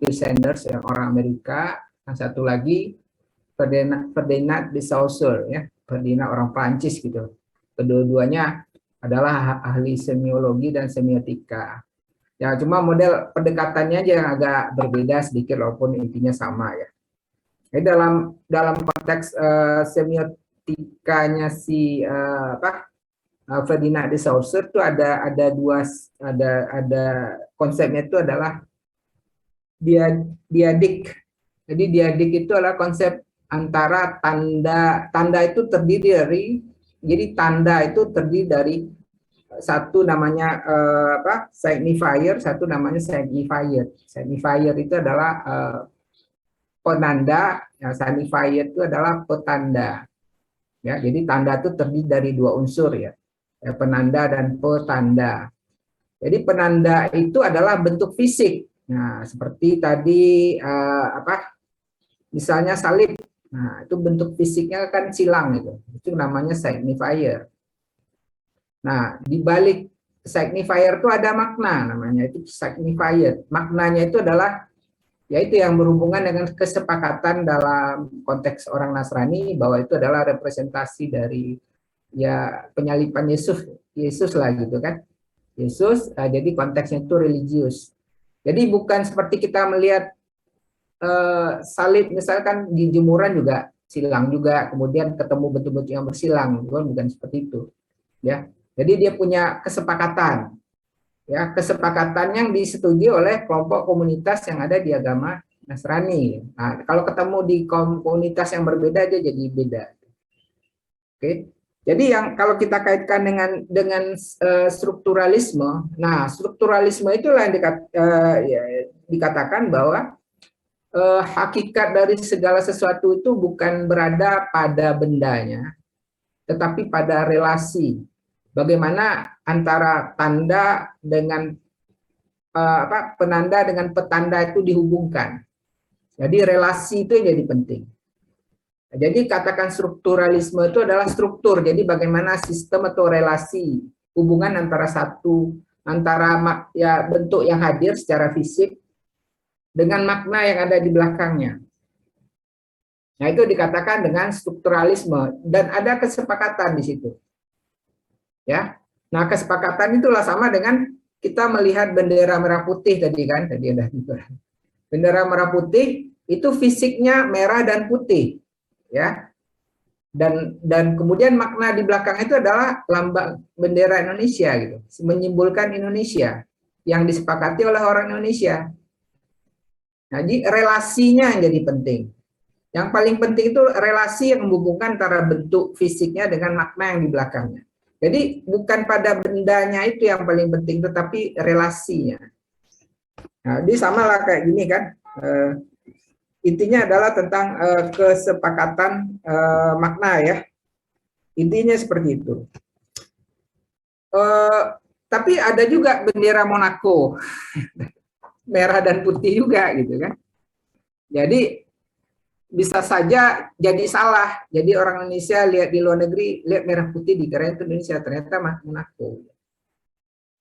Bill Sanders yang orang Amerika, yang satu lagi Ferdinand de Saussure ya, Ferdinand orang Prancis gitu. Kedua-duanya adalah ahli semiologi dan semiotika. Ya, cuma model pendekatannya aja yang agak berbeda sedikit walaupun intinya sama ya. Jadi dalam konteks semiotikanya si Ferdinand de Saussure itu ada konsepnya itu adalah diadik. Jadi diadik itu adalah konsep antara tanda itu terdiri dari, jadi tanda itu terdiri dari satu namanya signifier, satu namanya signifier. Signifier itu adalah penanda, ya, signifier itu adalah petanda. Ya, jadi tanda itu terdiri dari dua unsur ya, penanda dan petanda. Jadi penanda itu adalah bentuk fisik. Nah, seperti tadi misalnya salib. Nah, itu bentuk fisiknya kan silang itu. Itu namanya signifier. Nah, di balik signifier itu ada makna namanya, itu signifier. Maknanya itu adalah yaitu yang berhubungan dengan kesepakatan dalam konteks orang Nasrani bahwa itu adalah representasi dari ya penyaliban Yesus lah gitu kan. Yesus, jadi konteksnya itu religius. Jadi bukan seperti kita melihat salib misalkan di jemuran juga silang juga, kemudian ketemu bentuk-bentuk yang bersilang, bukan seperti itu. Ya, jadi dia punya kesepakatan, ya kesepakatan yang disetujui oleh kelompok komunitas yang ada di agama Nasrani. Nah, kalau ketemu di komunitas yang berbeda aja jadi beda. Oke. Jadi yang kalau kita kaitkan dengan strukturalisme, nah strukturalisme itulah yang dikatakan bahwa hakikat dari segala sesuatu itu bukan berada pada bendanya, tetapi pada relasi. Bagaimana antara tanda dengan penanda dengan petanda itu dihubungkan. Jadi relasi itu yang jadi penting. Jadi katakan strukturalisme itu adalah struktur. Jadi bagaimana sistem atau relasi hubungan antara ya bentuk yang hadir secara fisik dengan makna yang ada di belakangnya. Nah, itu dikatakan dengan strukturalisme dan ada kesepakatan di situ. Ya. Nah, kesepakatan itulah sama dengan kita melihat bendera merah putih tadi kan, tadi ada bendera merah putih itu fisiknya merah dan putih. Ya, dan kemudian makna di belakang itu adalah lambang bendera Indonesia gitu, menyimbolkan Indonesia yang disepakati oleh orang Indonesia. Nah, jadi relasinya yang jadi penting. Yang paling penting itu relasi yang menghubungkan antara bentuk fisiknya dengan makna yang di belakangnya. Jadi bukan pada bendanya itu yang paling penting, tetapi relasinya. Nah, jadi sama lah kayak gini kan. Intinya adalah tentang kesepakatan makna ya. Intinya seperti itu. Tapi ada juga bendera Monaco. Merah dan putih juga gitu kan. Jadi bisa saja jadi salah. Jadi orang Indonesia lihat di luar negeri, lihat merah putih dikira itu Indonesia, ternyata Monaco.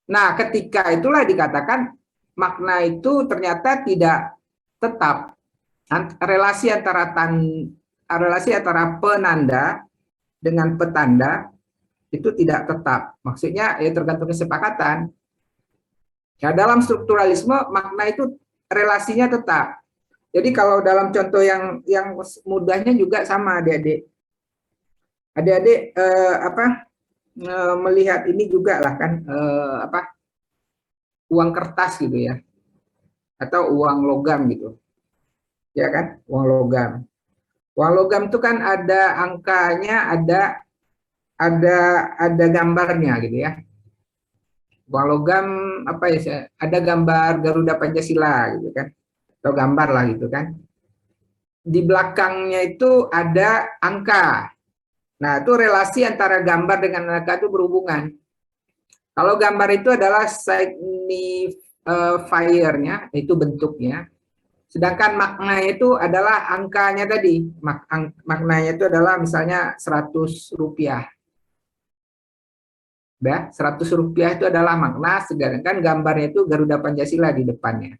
Nah, ketika itulah dikatakan makna itu ternyata tidak tetap. Relasi antara penanda dengan petanda itu tidak tetap. Maksudnya ya tergantung kesepakatan. Ya, dalam strukturalisme makna itu relasinya tetap. Jadi kalau dalam contoh yang mudahnya juga sama adik-adik. Adik-adik melihat ini juga lah kan uang kertas gitu ya. Atau uang logam gitu. Ya kan, uang logam. Uang logam itu kan ada angkanya, ada gambarnya gitu ya. Uang logam apa ya? Ada gambar Garuda Pancasila gitu kan, atau gambar lah gitu kan. Di belakangnya itu ada angka. Nah, itu relasi antara gambar dengan angka itu berhubungan. Kalau gambar itu adalah signifiernya, itu bentuknya. Sedangkan maknanya itu adalah angkanya tadi. Maknanya itu adalah misalnya 100 rupiah. Ya, 100 rupiah itu adalah makna, sedangkan gambarnya itu Garuda Pancasila di depannya.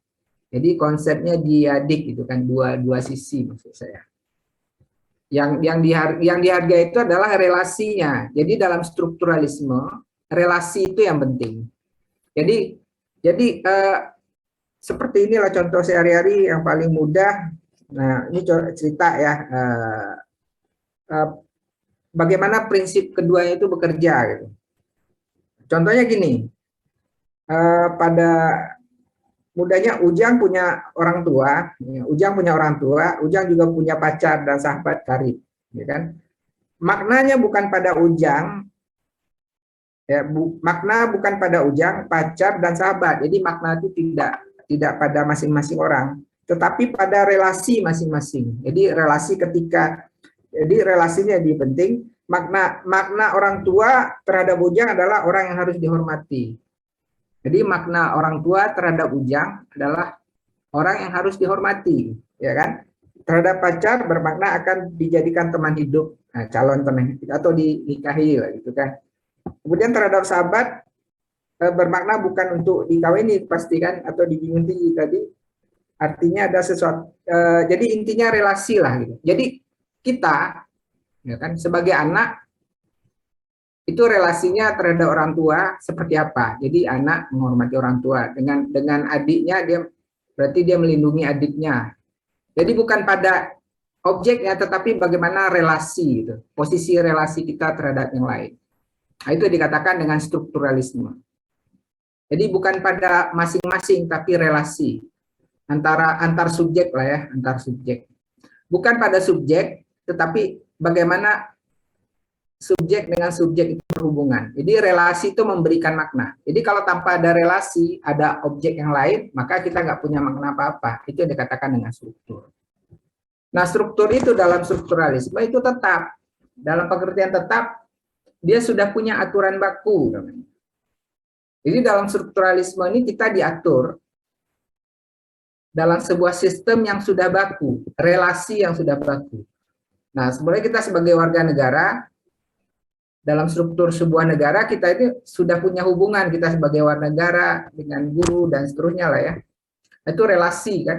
Jadi konsepnya diadik itu kan dua sisi maksud saya. Yang dihargai itu adalah relasinya. Jadi dalam strukturalisme relasi itu yang penting. Jadi seperti inilah contoh sehari-hari yang paling mudah. Nah ini cerita ya. Bagaimana prinsip keduanya itu bekerja gitu. Contohnya gini, pada mudahnya Ujang punya orang tua, Ujang juga punya pacar dan sahabat karib, ya kan? Maknanya bukan pada Ujang, ya, makna bukan pada Ujang, pacar dan sahabat. Jadi makna itu tidak pada masing-masing orang, tetapi pada relasi masing-masing. Jadi relasinya lebih penting. Makna orang tua terhadap Ujang adalah orang yang harus dihormati. Jadi makna orang tua terhadap Ujang adalah orang yang harus dihormati, ya kan? Terhadap pacar bermakna akan dijadikan teman hidup, calon teman hidup, atau dinikahi lah gitu kan. Kemudian terhadap sahabat bermakna bukan untuk dikawini pasti kan, atau digunting tadi. Artinya ada sesuatu. Jadi intinya relasi lah gitu. Jadi kita, ya kan, sebagai anak itu relasinya terhadap orang tua seperti apa. Jadi anak menghormati orang tua, dengan adiknya berarti dia melindungi adiknya. Jadi bukan pada objeknya, tetapi bagaimana relasi gitu. Posisi relasi kita terhadap yang lain. Nah, itu dikatakan dengan strukturalisme. Jadi bukan pada masing-masing, tapi relasi antar subjek lah ya, antar subjek. Bukan pada subjek, tetapi bagaimana subjek dengan subjek itu berhubungan. Jadi relasi itu memberikan makna. Jadi kalau tanpa ada relasi, ada objek yang lain, maka kita nggak punya makna apa-apa. Itu yang dikatakan dengan struktur. Nah, struktur itu dalam strukturalisme itu tetap. Dalam pengertian tetap, dia sudah punya aturan baku. Jadi dalam strukturalisme ini kita diatur dalam sebuah sistem yang sudah baku, relasi yang sudah baku. Nah, sebenarnya kita sebagai warga negara, dalam struktur sebuah negara, kita itu sudah punya hubungan, kita sebagai warga negara dengan guru dan seterusnya lah ya. Itu relasi kan.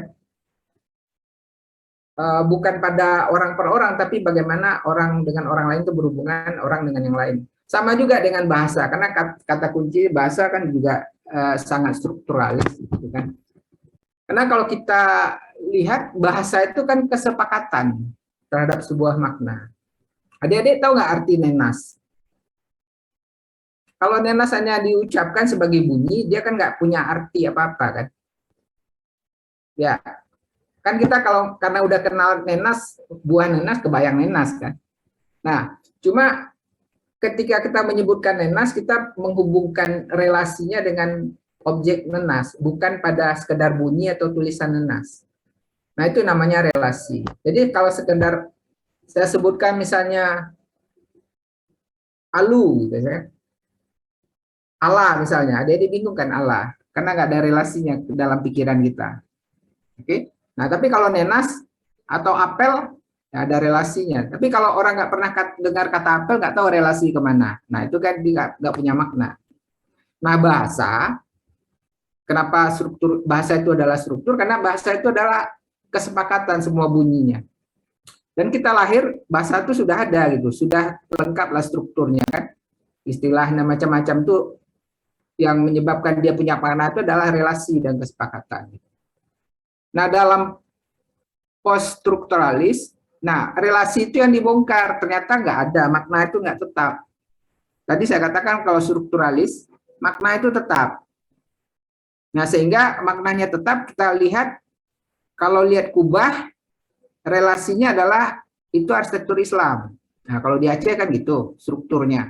Bukan pada orang per orang, tapi bagaimana orang dengan orang lain itu berhubungan, orang dengan yang lain. Sama juga dengan bahasa, karena kata kunci bahasa kan juga sangat strukturalis, gitu kan. Karena kalau kita lihat bahasa itu kan kesepakatan terhadap sebuah makna. Adik-adik tahu nggak arti nenas? Kalau nenas hanya diucapkan sebagai bunyi, dia kan nggak punya arti apa-apa kan? Ya, kan kita karena udah kenal nenas, buah nenas, kebayang nenas kan? Nah, cuma ketika kita menyebutkan nenas, kita menghubungkan relasinya dengan objek nenas, bukan pada sekedar bunyi atau tulisan nenas. Nah, itu namanya relasi. Jadi kalau sekedar saya sebutkan misalnya alu, gitu ya. Allah misalnya, ada yang bingung kan Allah, karena nggak ada relasinya dalam pikiran kita. Oke. Nah, tapi kalau nenas atau apel, ya ada relasinya. Tapi kalau orang nggak pernah dengar kata apel, nggak tahu relasi kemana. Nah, itu kan dia nggak punya makna. Nah, bahasa, kenapa struktur bahasa itu adalah struktur? Karena bahasa itu adalah kesepakatan semua bunyinya. Dan kita lahir, bahasa itu sudah ada gitu, sudah lengkaplah strukturnya kan. Istilahnya macam-macam itu yang menyebabkan dia punya makna itu adalah relasi dan kesepakatan. Nah, dalam post-strukturalis, nah relasi itu yang dibongkar, ternyata nggak ada, makna itu nggak tetap. Tadi saya katakan kalau strukturalis, makna itu tetap. Nah, sehingga maknanya tetap, kita lihat, kalau lihat kubah, relasinya adalah itu arsitektur Islam. Nah, kalau di Aceh kan gitu strukturnya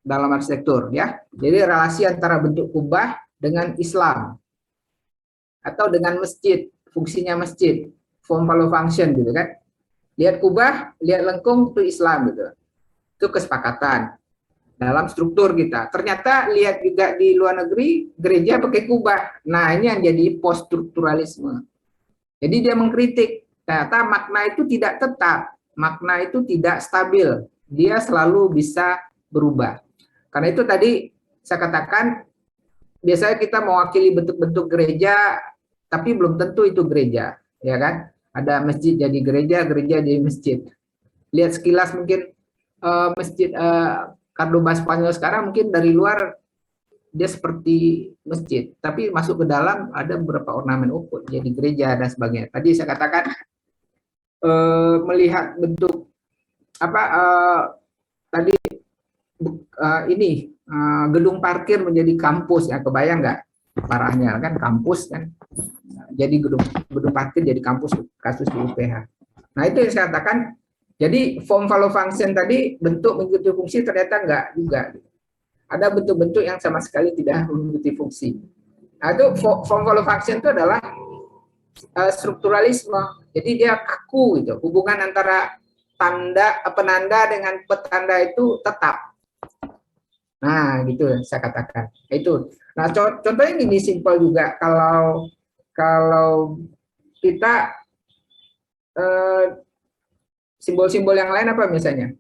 dalam arsitektur ya. Jadi relasi antara bentuk kubah dengan Islam atau dengan masjid, fungsinya masjid, form follow function gitu kan. Lihat kubah, lihat lengkung itu Islam gitu. Itu kesepakatan dalam struktur kita. Ternyata lihat juga di luar negeri gereja pakai kubah. Nah, ini yang jadi post strukturalisme. Jadi dia mengkritik, ternyata makna itu tidak tetap, makna itu tidak stabil, dia selalu bisa berubah. Karena itu tadi saya katakan, biasanya kita mewakili bentuk-bentuk gereja tapi belum tentu itu gereja, ya kan? Ada masjid jadi gereja, gereja jadi masjid. Lihat sekilas mungkin masjid Cordoba Spanyol sekarang mungkin dari luar dia seperti masjid, tapi masuk ke dalam ada beberapa ornamen jadi gereja dan sebagainya. Tadi saya katakan melihat bentuk apa tadi ini gedung parkir menjadi kampus, ya kebayang nggak parahnya kan, kampus kan jadi gedung parkir jadi kampus, kasus di UPH. Nah itu yang saya katakan, jadi form follow function tadi bentuk mengikuti fungsi ternyata enggak juga. Ada bentuk-bentuk yang sama sekali tidak mengikuti fungsi. Nah itu form follow function itu adalah strukturalisme. Jadi dia kaku gitu. Hubungan antara penanda dengan petanda itu tetap. Nah, gitu saya katakan. Itu. Nah, contohnya ini simpel juga, kalau kita simbol-simbol yang lain apa misalnya?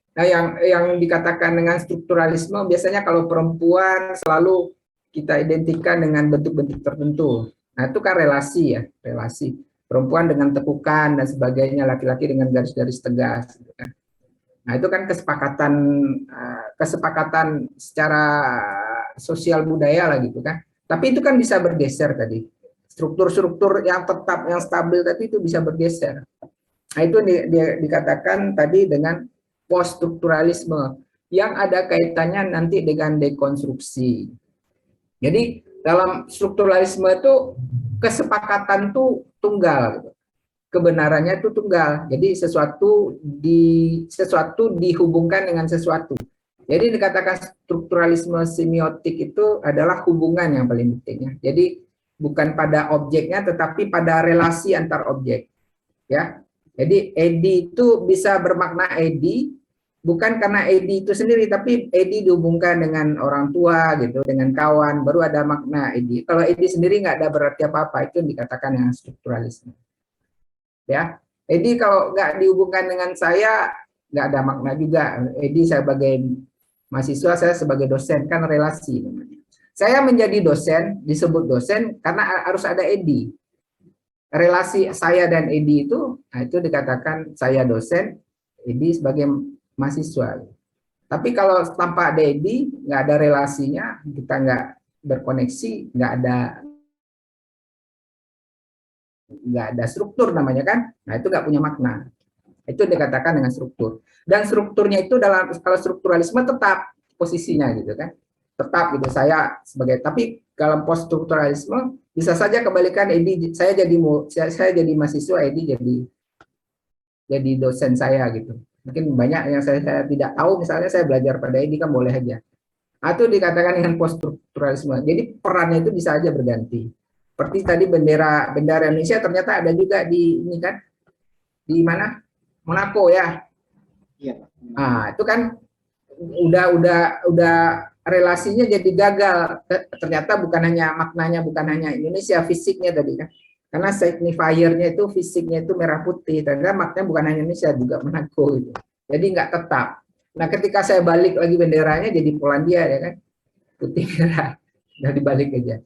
Nah, yang dikatakan dengan strukturalisme biasanya kalau perempuan selalu kita identikan dengan bentuk-bentuk tertentu. Nah, itu kan relasi ya, relasi. Perempuan dengan tekukan dan sebagainya, laki-laki dengan garis-garis tegas. Gitu kan. Nah, itu kan kesepakatan secara sosial budaya lah gitu kan. Tapi itu kan bisa bergeser tadi. Struktur-struktur yang tetap, yang stabil tadi itu bisa bergeser. Nah, itu dikatakan tadi dengan post-strukturalisme yang ada kaitannya nanti dengan dekonstruksi. Jadi dalam strukturalisme itu kesepakatan itu tunggal, gitu. Kebenarannya itu tunggal. Jadi sesuatu dihubungkan dengan sesuatu. Jadi dikatakan strukturalisme semiotik itu adalah hubungan yang paling pentingnya. Jadi bukan pada objeknya tetapi pada relasi antar objek. Ya. Jadi edi itu bisa bermakna edi bukan karena edi itu sendiri, tapi edi dihubungkan dengan orang tua gitu, dengan kawan, baru ada makna edi. Kalau edi sendiri nggak ada berarti apa-apa, itu yang dikatakan yang strukturalisme. Ya, edi kalau nggak dihubungkan dengan saya nggak ada makna juga. Edi sebagai mahasiswa, saya sebagai dosen, kan relasi namanya. Saya menjadi dosen, disebut dosen karena harus ada edi. Relasi saya dan edi itu, nah itu dikatakan saya dosen, edi sebagai mahasiswa. Tapi kalau tanpa ada edi, nggak ada relasinya, kita nggak berkoneksi, nggak ada struktur namanya kan, nah itu nggak punya makna. Itu dikatakan dengan struktur. Dan strukturnya itu dalam kalau strukturalisme tetap posisinya gitu kan, tetap gitu saya sebagai. Tapi dalam post strukturalisme bisa saja kebalikan, edi saya jadi mahasiswa, edi jadi dosen saya gitu. Mungkin banyak yang saya tidak tahu, misalnya saya belajar pada edi kan boleh aja. Atau dikatakan dengan post strukturalisme. Jadi perannya itu bisa aja berganti. Seperti tadi bendera Indonesia ternyata ada juga di ini kan, di mana, Monaco ya. Iya. Nah itu kan udah relasinya jadi gagal. Ternyata bukan hanya maknanya, bukan hanya Indonesia, fisiknya tadi kan. Karena signifier-nya itu fisiknya itu merah putih. Ternyata maknanya bukan hanya Indonesia, juga Monaco gitu. Jadi nggak tetap. Nah ketika saya balik lagi benderanya jadi Polandia ya kan, putih merah, udah dibalik aja.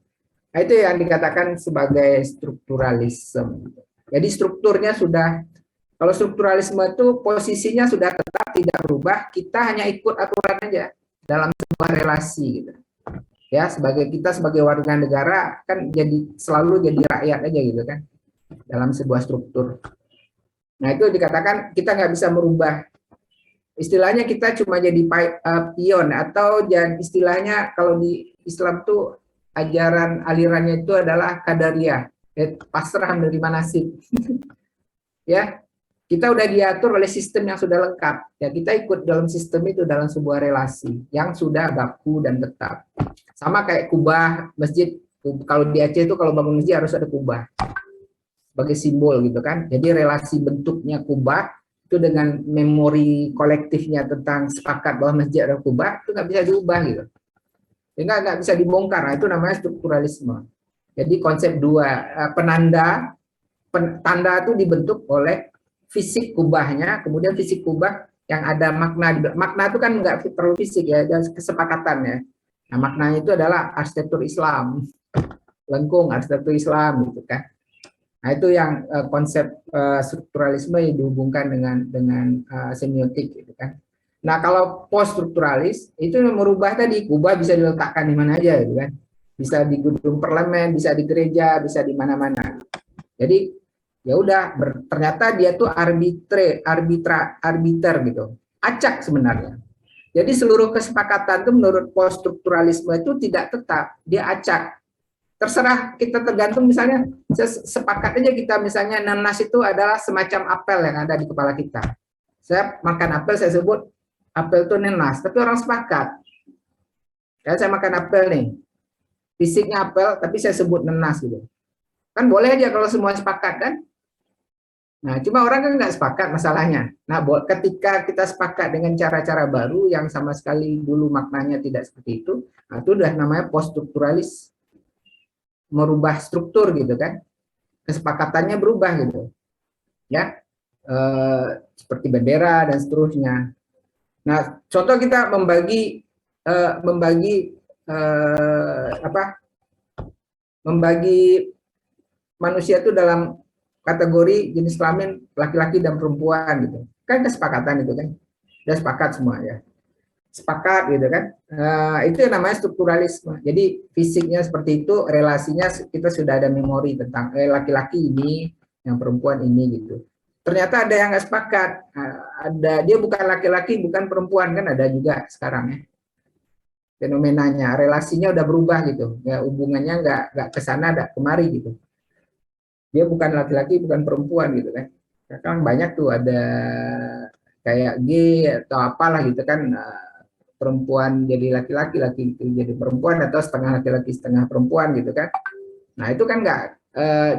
Nah, itu yang dikatakan sebagai strukturalisme. Jadi strukturnya sudah, kalau strukturalisme itu posisinya sudah tetap tidak berubah, kita hanya ikut aturan aja dalam sebuah relasi gitu. Ya, kita sebagai warga negara kan selalu jadi rakyat aja gitu kan dalam sebuah struktur. Nah, itu dikatakan kita nggak bisa merubah. Istilahnya kita cuma jadi pion, atau istilahnya kalau di Islam tuh ajaran alirannya itu adalah qadariyah, pasrah menerima nasib. Ya, kita udah diatur oleh sistem yang sudah lengkap. Ya, kita ikut dalam sistem itu dalam sebuah relasi yang sudah baku dan tetap. Sama kayak kubah masjid. Kalau di Aceh itu kalau bangun masjid harus ada kubah sebagai simbol gitu kan. Jadi relasi bentuknya kubah itu dengan memori kolektifnya tentang sepakat bahwa masjid ada kubah itu nggak bisa diubah gitu. Sehingga nggak bisa dibongkar. Nah, itu namanya strukturalisme. Jadi konsep tanda itu dibentuk oleh fisik kubahnya, kemudian fisik kubah yang ada makna. Makna itu kan nggak perlu fisik ya, ada kesepakatan ya. Nah, maknanya itu adalah arsitektur Islam. lengkung, arsitektur Islam gitu kan. Nah, itu yang konsep strukturalisme yang dihubungkan dengan semiotik gitu kan. Nah, kalau post strukturalis itu merubah tadi, kubah bisa diletakkan di mana aja gitu kan. Bisa di gedung parlemen, bisa di gereja, bisa di mana-mana. Jadi ya udah, ternyata dia tuh arbiter gitu. Acak sebenarnya. Jadi seluruh kesepakatan itu menurut post strukturalisme itu tidak tetap, dia acak. Terserah, kita tergantung, misalnya sepakat aja kita, misalnya nanas itu adalah semacam apel yang ada di kepala kita. Saya makan apel, saya sebut apel itu nanas, tapi orang sepakat. Kayak saya makan apel nih, fisiknya apel, tapi saya sebut nanas gitu. Kan boleh aja kalau semua sepakat kan? Nah, cuma orang kan nggak sepakat masalahnya. Nah, ketika kita sepakat dengan cara-cara baru yang sama sekali dulu maknanya tidak seperti itu, nah itu udah namanya post strukturalis, merubah struktur gitu kan, kesepakatannya berubah gitu ya, seperti bendera dan seterusnya. Nah, contoh kita membagi manusia itu dalam kategori jenis kelamin laki-laki dan perempuan gitu kan, kesepakatan itu kan, udah sepakat semua ya, sepakat gitu kan. Itu yang namanya strukturalisme. Jadi fisiknya seperti itu, relasinya kita sudah ada memori tentang laki-laki ini, yang perempuan ini gitu. Ternyata ada yang nggak sepakat, ada dia bukan laki-laki, bukan perempuan, kan ada juga sekarang ya fenomenanya, relasinya udah berubah gitu ya, hubungannya nggak kesana, nggak kemari gitu. Dia bukan laki-laki, bukan perempuan gitu kan. Sekarang banyak tuh ada kayak gay atau apalah gitu kan, perempuan jadi laki-laki, laki jadi perempuan, atau setengah laki-laki setengah perempuan gitu kan. Nah itu kan nggak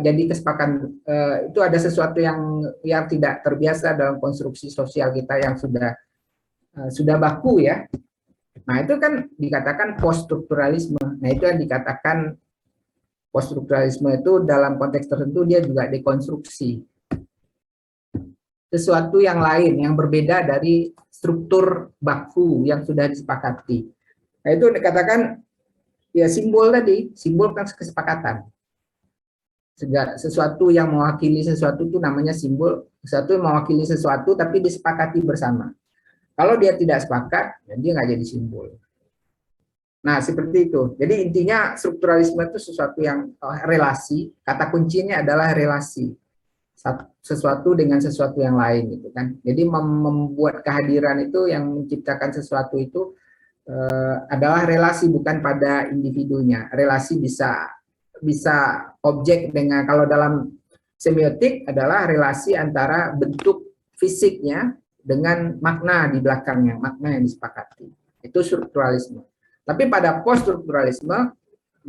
jadi kesepakatan, itu ada sesuatu yang tidak terbiasa dalam konstruksi sosial kita yang sudah baku ya. Nah itu kan dikatakan post strukturalisme. Nah itu yang dikatakan post strukturalisme itu dalam konteks tertentu dia juga dekonstruksi sesuatu yang lain, yang berbeda dari struktur baku yang sudah disepakati. Nah itu dikatakan ya simbol tadi, simbol kan kesepakatan. Sesuatu yang mewakili sesuatu itu namanya simbol, sesuatu yang mewakili sesuatu tapi disepakati bersama. Kalau dia tidak sepakat, ya dia nggak jadi simbol. Nah seperti itu. Jadi intinya strukturalisme itu sesuatu yang relasi, kata kuncinya adalah relasi. Sesuatu dengan sesuatu yang lain gitu kan. Jadi membuat kehadiran itu, yang menciptakan sesuatu itu adalah relasi, bukan pada individunya. Relasi bisa objek dengan, kalau dalam semiotik adalah relasi antara bentuk fisiknya dengan makna di belakangnya, makna yang disepakati. Itu strukturalisme. Tapi pada post strukturalisme,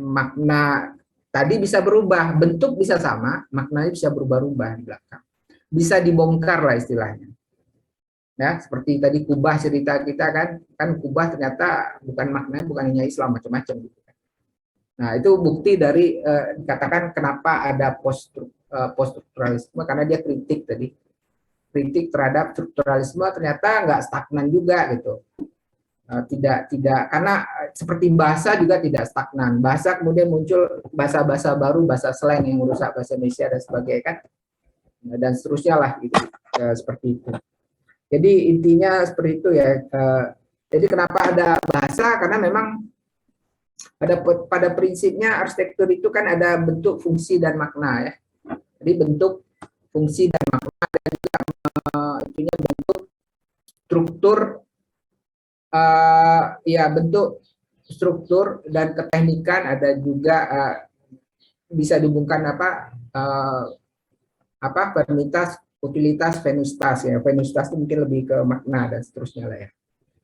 makna tadi bisa berubah, bentuk bisa sama, maknanya bisa berubah-ubah di belakang. Bisa dibongkar lah istilahnya. Ya, seperti tadi kubah cerita kita kan kubah ternyata bukan maknanya, bukan hanya Islam, macam-macam gitu. Nah, itu bukti dari dikatakan kenapa ada post strukturalisme, karena dia kritik tadi. Kritik terhadap strukturalisme ternyata nggak stagnan juga gitu. Tidak karena seperti bahasa juga tidak stagnan. Bahasa kemudian muncul bahasa-bahasa baru, bahasa slang yang merusak bahasa Indonesia dan sebagainya kan, dan seterusnya lah gitu, seperti itu. Jadi intinya seperti itu ya. Jadi kenapa ada bahasa, karena memang pada prinsipnya arsitektur itu kan ada bentuk, fungsi, dan makna ya. Jadi bentuk, fungsi, dan makna, dan juga intinya bentuk, struktur, ya bentuk, struktur, dan keteknikan, ada juga bisa dihubungkan varinitas, utilitas, venustas ya. Venustas itu mungkin lebih ke makna dan seterusnya lah ya.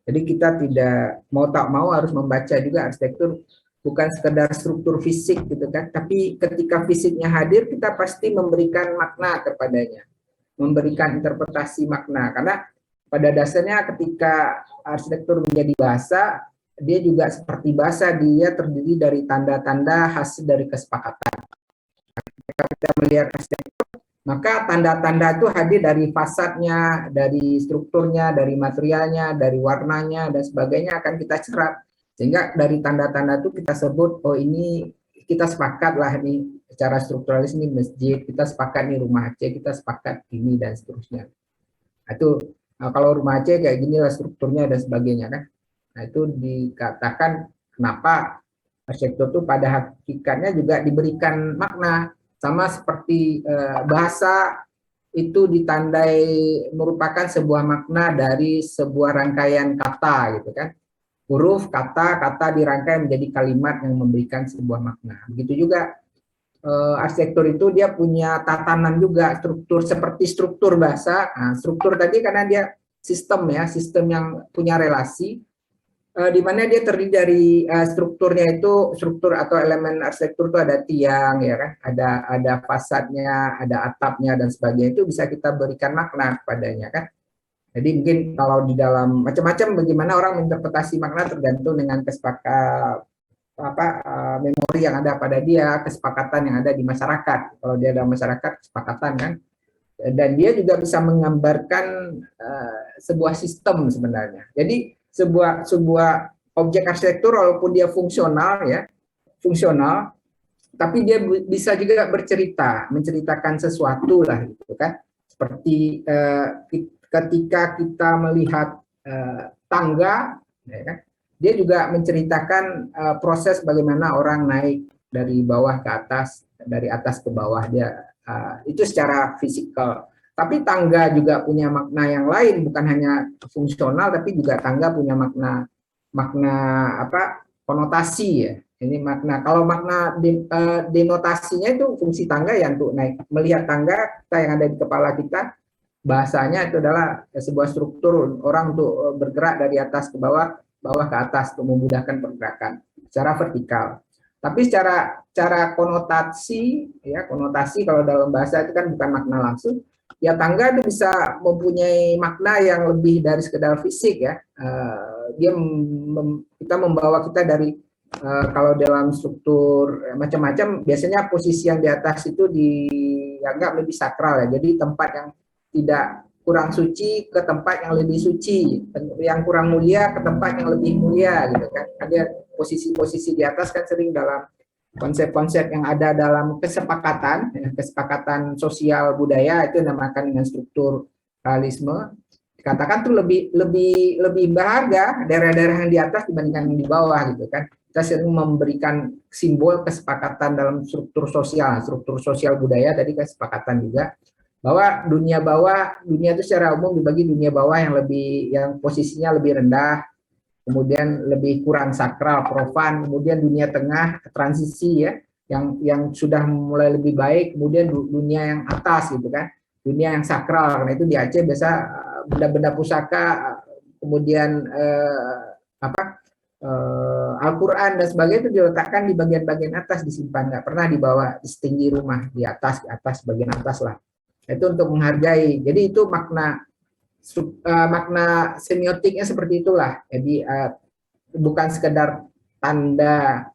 Jadi kita tidak mau tak mau harus membaca juga arsitektur bukan sekedar struktur fisik gitu kan, tapi ketika fisiknya hadir kita pasti memberikan makna kepadanya, memberikan interpretasi makna, karena pada dasarnya ketika arsitektur menjadi bahasa, dia juga seperti bahasa, dia terdiri dari tanda-tanda hasil dari kesepakatan. Ketika kita melihat arsitektur, maka tanda-tanda itu hadir dari fasadnya, dari strukturnya, dari materialnya, dari warnanya, dan sebagainya akan kita cerap. Sehingga dari tanda-tanda itu kita sebut, oh ini kita sepakat lah nih secara strukturalis ini masjid, kita sepakat nih rumah Aceh, kita sepakat ini dan seterusnya. Itu kalau rumah Aceh kayak gini lah strukturnya dan sebagainya kan. Nah itu dikatakan kenapa arsitektur itu pada hakikatnya juga diberikan makna, sama seperti bahasa itu ditandai merupakan sebuah makna dari sebuah rangkaian kata gitu kan. Huruf, kata dirangkai menjadi kalimat yang memberikan sebuah makna. Begitu juga arsitektur itu dia punya tatanan juga, struktur seperti struktur bahasa. Nah, struktur tadi karena dia sistem ya, sistem yang punya relasi, di mana dia terdiri dari strukturnya itu, struktur atau elemen arsitektur itu ada tiang ya kan, ada fasadnya, ada atapnya dan sebagainya, itu bisa kita berikan makna kepadanya kan. Jadi mungkin kalau di dalam macam-macam bagaimana orang menginterpretasi makna tergantung dengan memori yang ada pada dia, kesepakatan yang ada di masyarakat. Kalau dia ada masyarakat, kesepakatan kan, dan dia juga bisa menggambarkan sebuah sistem sebenarnya. Jadi sebuah objek arsitektur walaupun dia fungsional ya, fungsional, tapi dia bisa juga menceritakan sesuatu lah gitu kan. Seperti ketika kita melihat tangga, ya kan, dia juga menceritakan proses bagaimana orang naik dari bawah ke atas, dari atas ke bawah, dia itu secara fisikal. Tapi tangga juga punya makna yang lain, bukan hanya fungsional, tapi juga tangga punya makna konotasi ya. Ini makna. Kalau makna denotasinya itu fungsi tangga ya untuk naik, melihat tangga kita yang ada di kepala kita. Bahasanya itu adalah sebuah struktur orang untuk bergerak dari atas ke bawah, bawah ke atas untuk memudahkan pergerakan secara vertikal. Tapi secara konotasi ya, konotasi kalau dalam bahasa itu kan bukan makna langsung. Ya tangga itu bisa mempunyai makna yang lebih dari sekedar fisik ya. Kita membawa kita dari kalau dalam struktur macam-macam, biasanya posisi yang di atas itu dianggap lebih sakral ya. Jadi tempat yang tidak kurang suci ke tempat yang lebih suci, yang kurang mulia ke tempat yang lebih mulia gitu kan. Ada posisi-posisi di atas kan sering dalam konsep-konsep yang ada dalam kesepakatan sosial budaya itu dinamakan dengan strukturalisme. Dikatakan tuh lebih berharga daerah-daerah yang di atas dibandingkan yang di bawah gitu kan. Kita sering memberikan simbol kesepakatan dalam struktur sosial budaya, tadi kesepakatan juga bahwa dunia itu secara umum dibagi dunia bawah yang posisinya lebih rendah, kemudian lebih kurang sakral, profan, kemudian dunia tengah, transisi ya, yang sudah mulai lebih baik, kemudian dunia yang atas gitu kan, dunia yang sakral. Karena itu di Aceh biasa benda-benda pusaka, kemudian Al-Quran dan sebagainya itu diletakkan di bagian-bagian atas, disimpan, nggak pernah dibawa di setinggi rumah, di atas bagian atas lah. Itu untuk menghargai. Jadi itu makna semiotiknya seperti itulah. Jadi bukan sekedar tanda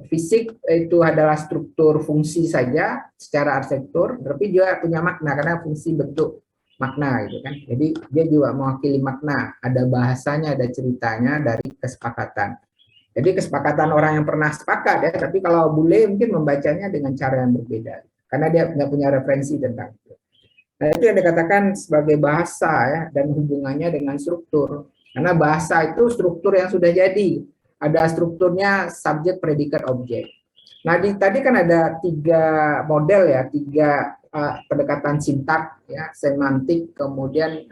fisik itu adalah struktur fungsi saja secara arsitektur, tapi juga punya makna karena fungsi bentuk makna gitu kan. Jadi dia juga mewakili makna, ada bahasanya, ada ceritanya dari kesepakatan. Jadi kesepakatan orang yang pernah sepakat ya, tapi kalau bule mungkin membacanya dengan cara yang berbeda karena dia nggak punya referensi tentang itu. Nah, itu yang dikatakan sebagai bahasa ya, dan hubungannya dengan struktur. Karena bahasa itu struktur yang sudah jadi. Ada strukturnya subjek, predikat, objek. Nah, tadi kan ada 3 model ya, 3 pendekatan sintak ya, semantik, kemudian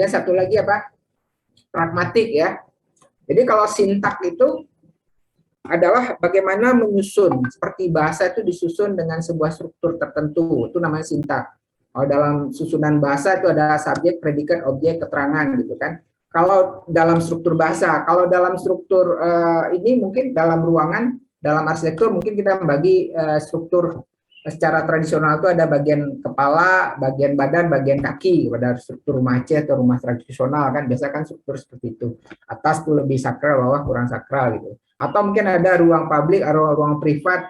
satu lagi apa? Pragmatik ya. Jadi kalau sintak itu adalah bagaimana menyusun, seperti bahasa itu disusun dengan sebuah struktur tertentu, itu namanya sintak. Kalau dalam susunan bahasa itu ada subjek, predikat, objek, keterangan gitu kan. Kalau dalam struktur bahasa, kalau dalam struktur ini mungkin dalam ruangan, dalam arsitektur mungkin kita membagi struktur secara tradisional itu ada bagian kepala, bagian badan, bagian kaki. Pada struktur rumah Aceh atau rumah tradisional kan biasa kan struktur seperti itu. Atas tuh lebih sakral, bawah kurang sakral gitu. Atau mungkin ada ruang publik atau ruang privat,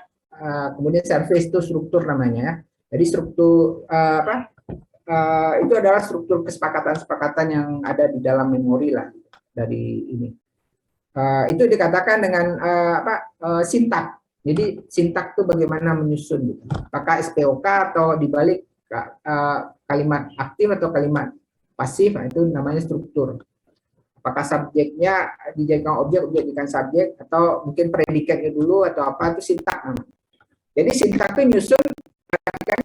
kemudian service itu struktur namanya. Jadi struktur itu adalah struktur kesepakatan-kesepakatan yang ada di dalam memori lah dari ini. Itu dikatakan dengan sintak. Jadi sintak itu bagaimana menyusun gitu. Apakah SPOK atau dibalik kalimat aktif atau kalimat pasif, nah itu namanya struktur. Apakah subjeknya dijadikan objek, objek dijadikan subjek, atau mungkin predikatnya dulu atau apa, itu sintak namanya. Jadi sintak itu nyusun,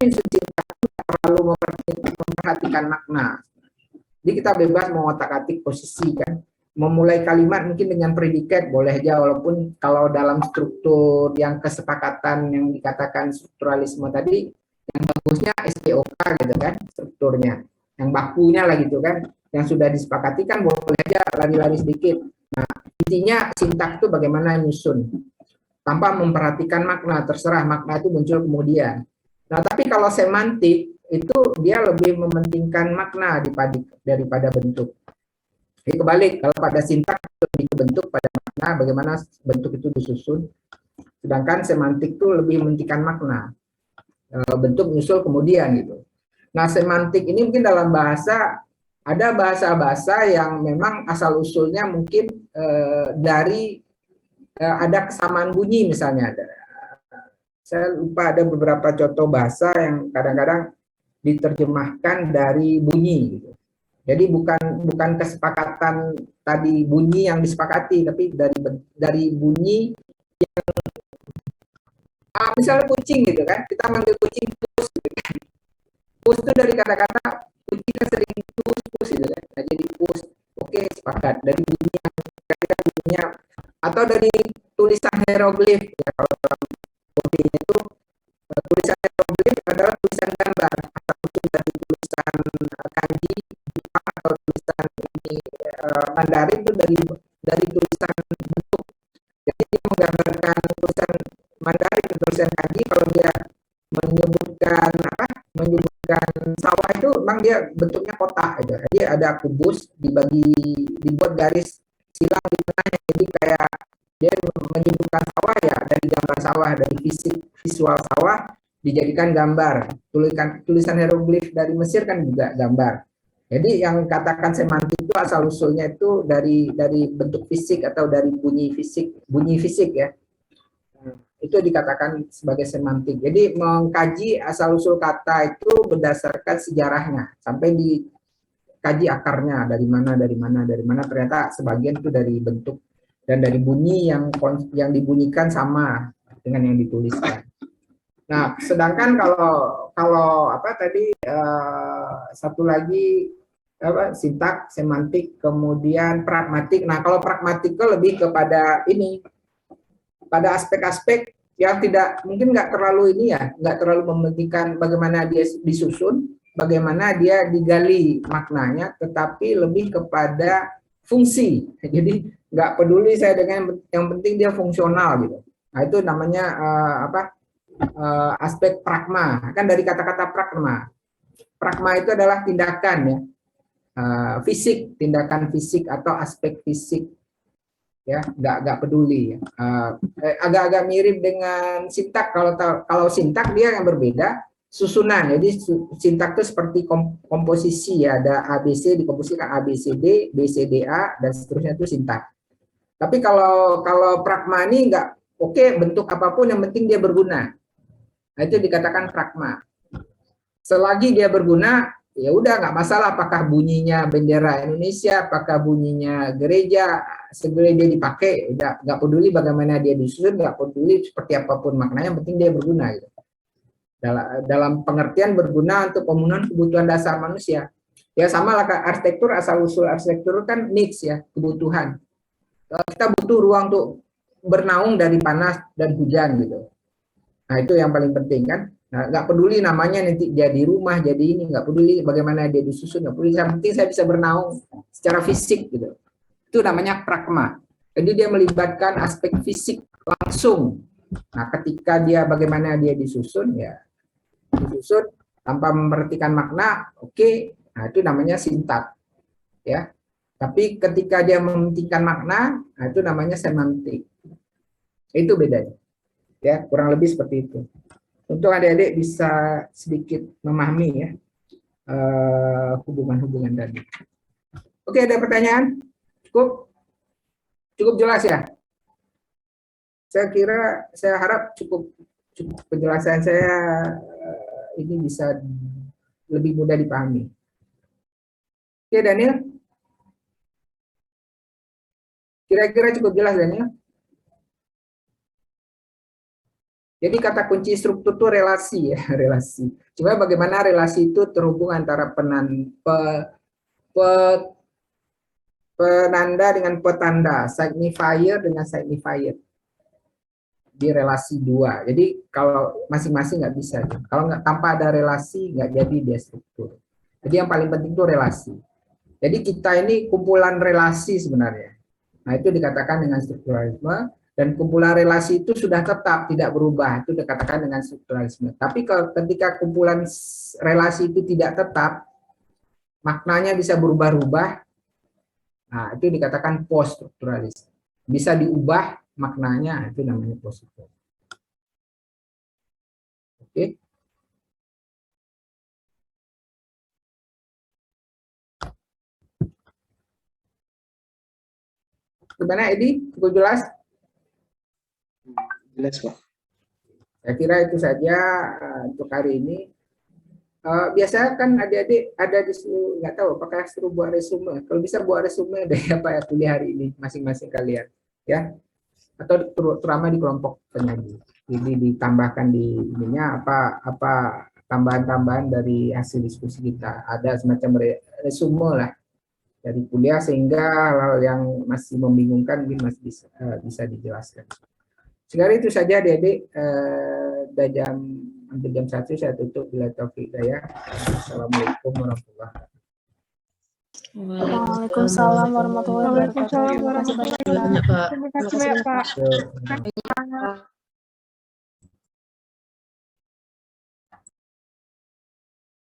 nyusun sintak itu terlalu memperhatikan makna. Jadi kita bebas mengotak-atik posisi kan. Memulai kalimat mungkin dengan predikat boleh aja, walaupun kalau dalam struktur yang kesepakatan yang dikatakan strukturalisme tadi, yang bagusnya SPOK gitu kan strukturnya, yang bakunya lah gitu kan, yang sudah disepakati kan boleh aja lari-lari sedikit. Nah, intinya sintak itu bagaimana nyusun tanpa memperhatikan makna, terserah makna itu muncul kemudian. Nah, tapi kalau semantik itu dia lebih mementingkan makna daripada bentuk. Jadi kebalik, kalau pada sintak lebih ke bentuk, pada makna, bagaimana bentuk itu disusun. Sedangkan semantik itu lebih mementingkan makna, bentuk menyusul kemudian gitu. Nah, semantik ini mungkin dalam bahasa, ada bahasa-bahasa yang memang asal usulnya mungkin dari ada kesamaan bunyi misalnya. Saya lupa, ada beberapa contoh bahasa yang kadang-kadang diterjemahkan dari bunyi gitu. Jadi bukan kesepakatan tadi bunyi yang disepakati, tapi dari bunyi yang misalnya kucing gitu kan, kita manggil kucing pus gitu kan. Pus itu dari kata-kata kucing kan sering pus gitu kan. Nah, jadi pus, oke, sepakat. Dari bunyi yang kira-kira bunyinya, atau dari tulisan hieroglif ya, kalau dalam kodenya itu tulisan hieroglif adalah tulisan gambar, atau dari tulisan kanji atau tulisan ini Mandarin itu dari tulisan bentuk. Jadi dia menggambarkan tulisan Mandarin, tulisan kanji, kalau dia menyebutkan menyebutkan sawah itu memang dia bentuknya kotak gitu. Jadi ada kubus dibuat garis silang di tengahnya. Jadi kayak dia menyebutkan sawah ya dari gambar sawah, dari visual sawah dijadikan gambar. Tulisan hieroglif dari Mesir kan juga gambar. Jadi yang katakan semantik itu asal usulnya itu dari bentuk fisik atau dari bunyi fisik ya. Itu dikatakan sebagai semantik. Jadi mengkaji asal usul kata itu berdasarkan sejarahnya sampai dikaji akarnya dari mana ternyata sebagian itu dari bentuk dan dari bunyi yang dibunyikan sama dengan yang dituliskan. Nah, sedangkan kalau apa tadi satu lagi sintak, semantik, kemudian pragmatik. Nah, kalau pragmatik itu lebih kepada ini, pada aspek-aspek yang tidak mungkin nggak terlalu ini ya, nggak terlalu mementingkan bagaimana dia disusun, bagaimana dia digali maknanya, tetapi lebih kepada fungsi. Jadi nggak peduli saya dengan yang penting dia fungsional gitu. Nah, itu namanya aspek pragma, kan dari kata-kata pragma. Pragma itu adalah tindakan ya, fisik, tindakan fisik atau aspek fisik ya, nggak peduli ya. Agak-agak mirip dengan sintak. Kalau sintak dia yang berbeda susunan. Jadi sintak itu seperti komposisi ya, ada ABC dikomposisikan ABCD, BCDA dan seterusnya, itu sintak. Tapi kalau pragma ini nggak, oke, bentuk apapun yang penting dia berguna. Nah, itu dikatakan pragma. Selagi dia berguna, ya udah nggak masalah apakah bunyinya bendera Indonesia, apakah bunyinya gereja, segera dia dipakai, udah nggak peduli bagaimana dia disusun, nggak peduli seperti apapun maknanya, yang penting dia berguna gitu. Dalam pengertian berguna untuk pemenuhan kebutuhan dasar manusia. Ya sama lah, arsitektur, asal usul arsitektur kan needs ya, kebutuhan. Kita butuh ruang untuk bernaung dari panas dan hujan gitu. Nah, itu yang paling penting kan. Nah, nggak peduli namanya nanti jadi rumah, jadi ini, nggak peduli bagaimana dia disusun, nggak peduli. Yang penting saya bisa bernaung secara fisik gitu. Itu namanya pragma. Jadi dia melibatkan aspek fisik langsung. Nah, ketika dia bagaimana dia disusun ya, disusun tanpa memperhatikan makna, oke. Nah, itu namanya sintak. Ya. Tapi ketika dia mementingkan makna, nah itu namanya semantik. Itu bedanya. Ya, kurang lebih seperti itu. Untuk adik-adik bisa sedikit memahami ya hubungan-hubungan tadi. Oke, ada pertanyaan? Cukup jelas ya? saya harap cukup penjelasan saya ini bisa lebih mudah dipahami. Oke, Daniel? Kira-kira cukup jelas, Daniel? Jadi kata kunci struktur itu relasi ya, relasi. Cuma bagaimana relasi itu terhubung antara penanda dengan petanda, signifier dengan signifier di relasi dua. Jadi kalau masing-masing nggak bisa. Kalau nggak tanpa ada relasi nggak jadi dia struktur. Jadi yang paling penting itu relasi. Jadi kita ini kumpulan relasi sebenarnya. Nah itu dikatakan dengan strukturalisme. Dan kumpulan relasi itu sudah tetap, tidak berubah. Itu dikatakan dengan strukturalisme. Tapi ketika kumpulan relasi itu tidak tetap, maknanya bisa berubah-ubah, nah itu dikatakan post-strukturalisme. Bisa diubah maknanya, itu namanya post-strukturalisme. Oke. Gimana, Edi? Cukup jelas? Jelas, Pak. Saya kira itu saja untuk hari ini. Biasanya kan adik-adik ada disuruh, nggak tahu apakah suruh buat resume. Kalau bisa buat resume dari apa ya kuliah hari ini masing-masing kalian, ya. Atau terutama di kelompok penyaji. Jadi ditambahkan di ininya apa tambahan-tambahan dari hasil diskusi kita. Ada semacam resume lah dari kuliah sehingga hal yang masih membingungkan mungkin masih bisa dijelaskan. Sekarang itu saja adik-adik, udah hampir jam 1 saya tutup. Bila taufik saya. Assalamualaikum warahmatullahi wabarakatuh. Waalaikumsalam warahmatullahi wabarakatuh. Waalaikumsalam warahmatullahi wabarakatuh. Terima kasih banyak, Pak. Wabarakatuh.